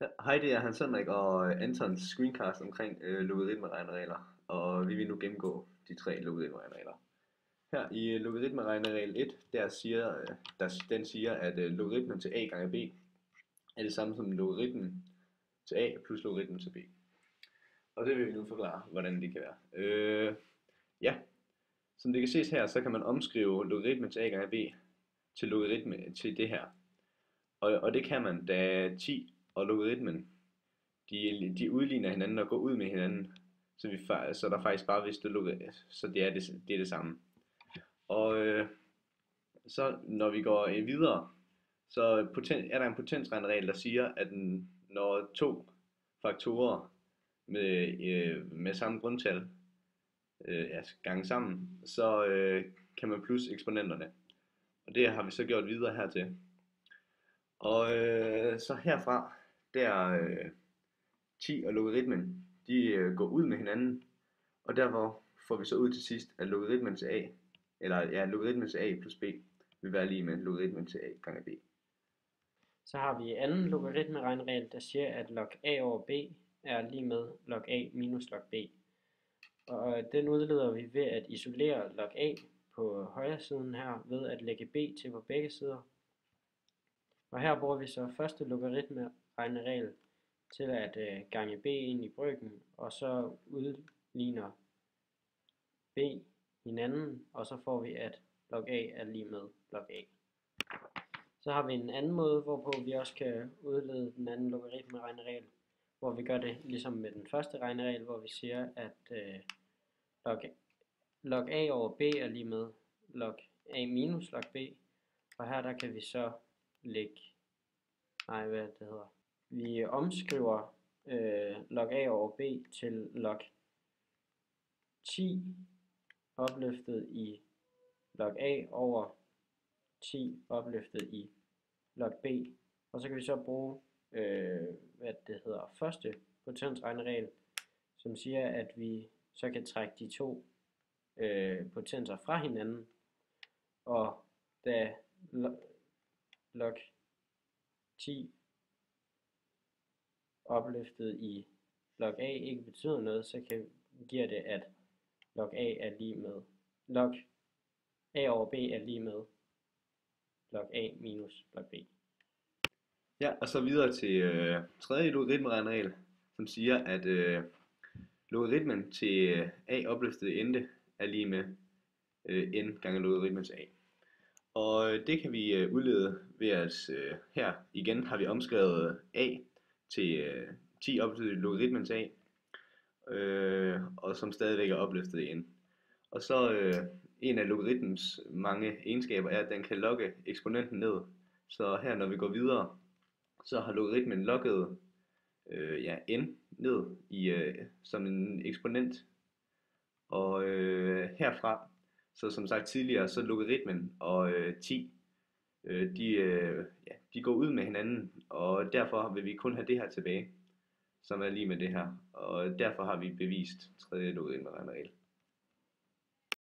Hej, det er Hans Henrik og Antons screencast omkring logaritmeregneregler, og vi vil nu gennemgå de tre logaritmeregneregler. Her i logaritmeregneregel 1, den siger, at logaritmen til a gange b er det samme som logaritmen til a plus logaritmen til b. Og det vil vi nu forklare, hvordan det kan være. Ja, som det kan ses her, så kan man omskrive logaritmen til a gange b til logaritme til det her. Og det kan man, da 10 og logaritmen de udligner hinanden og går ud med hinanden, så der faktisk bare vist så det er det samme. Og så når vi går videre, så er der en potensregneregel, der siger, at når to faktorer med samme grundtal gange sammen, så kan man plus eksponenterne. Og det har vi så gjort videre hertil. Og så herfra, der 10 og logaritmen, de går ud med hinanden, og derfor får vi så ud til sidst, at logaritmen til a, logaritmen til a plus b vil være lige med logaritmen til a gange b. Så har vi anden logaritmeregneregel, der siger, at log a over b er lige med log a minus log b. Og den udleder vi ved at isolere log a på højre siden her, ved at lægge b til på begge sider. Og her bruger vi så første logaritmeregneregel til at gange b ind i brøken, og så udligner b hinanden, og så får vi, at log a er lige med log a. Så har vi en anden måde, hvorpå vi også kan udlede den anden logaritmeregneregel, hvor vi gør det ligesom med den første regneregel, hvor vi siger, at log a over b er lige med log a minus log b, og her der kan vi så vi omskriver log a over b til log 10 opløftet i log a over 10 opløftet i log b, og så kan vi så bruge første potensregneregel, som siger, at vi så kan trække de to potenser fra hinanden, og da log 10 opløftet i log a ikke betyder noget, så giver det, at log a er lige med log a over b er lige med log a minus log b. Ja, og så videre til tredje logaritmeregneregel, som siger, at logaritmen til a opløftet i ende er lige med n gange logaritmen til a. Og det kan vi udlede ved at her igen har vi omskrevet a til 10 opløftet i logaritmen til a, og som stadigvæk er opløftet i n. Og så en af logaritmens mange egenskaber er, at den kan logge eksponenten ned. Så her når vi går videre, så har logaritmen logget n ned som en eksponent. Og herfra, så som sagt tidligere, så logaritmen og 10, de går ud med hinanden, og derfor vil vi kun have det her tilbage, som er lige med det her. Og derfor har vi bevist tredje logaritmeregneregel.